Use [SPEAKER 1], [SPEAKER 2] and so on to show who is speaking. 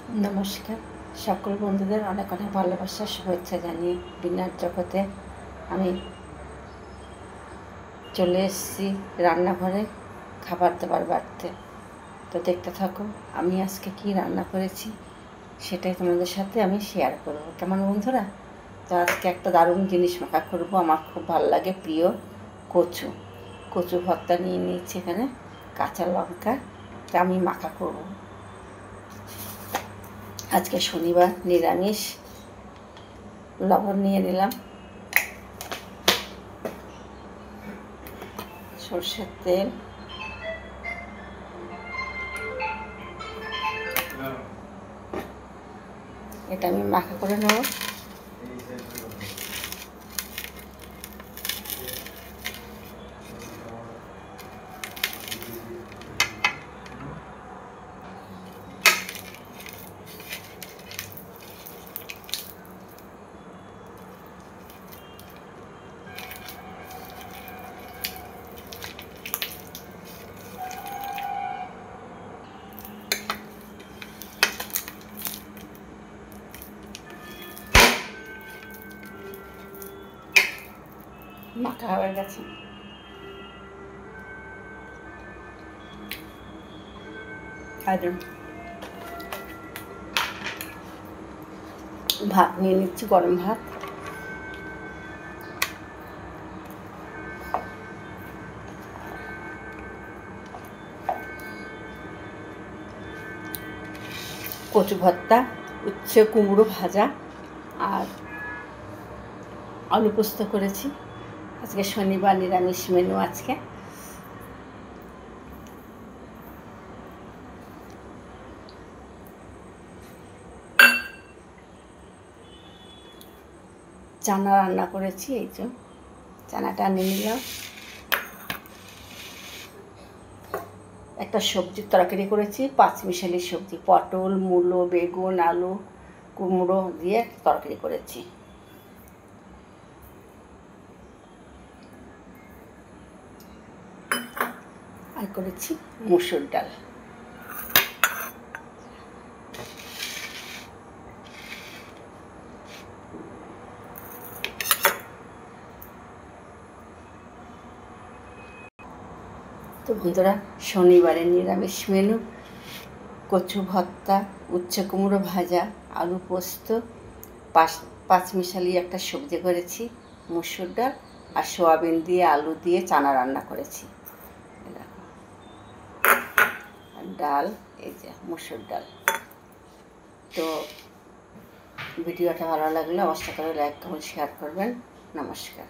[SPEAKER 1] नमस्कार सकल बंधुदेर अनेक अनेक भालोबासा शुभेच्छा जानिए डिनार जगते आमी चले एसेछि रान्नाघरे खाबार दाबार बाड़ते। तो देखते थाको आमी आजके कि रान्ना करेछि सेटाई तोमादेर साथे आमी शेयार करब। केमन बंधुरा? तो आजके एकटा दारुण जिनिस माखा करब, आमार खूब भालो लागे, प्रिय कचु कचु भर्ता निये निয়েছি एखाने काँचा लंका ता आमी माखा करब। आज के शनिवार निरामिष लवण निये निलाम, सर्षेर तेल, এটা আমি মাখা করে নেব। মাখা হয়ে গেছে, ভাত নিয়ে নিচ্ছি, গরম ভাত। কচু ভর্তা, উচ্ছে কুমড়ো ভাজা আর আলু পোস্ত করেছি। আজকে শনিবার নিরামিষ মেনু। আজকে চানা রান্না করেছি, এই যে চানাটা নিয়ে নিলাম। একটা সবজির তরকারি করেছি, পাঁচমিশালি সবজি, পটল, মূলো, বেগুন, আলু, কুমড়ো দিয়ে তরকারি করেছি। আর করেছি মসুর ডাল। তো বন্ধুরা, শনিবারে নিরামিষ মেনু কচু ভর্তা, উচ্ছে কুমড়ো ভাজা, আলু পোস্ত, পাঁচমিশালি একটা সবজি করেছি, মসুর ডাল আর সোয়াবিন দিয়ে আলু দিয়ে চানা রান্না করেছি। ডাল, এই যে মসুর ডাল। তো ভিডিওটা ভালো লাগলে অবশ্যই করে লাইক কমেন্ট শেয়ার করবেন। নমস্কার।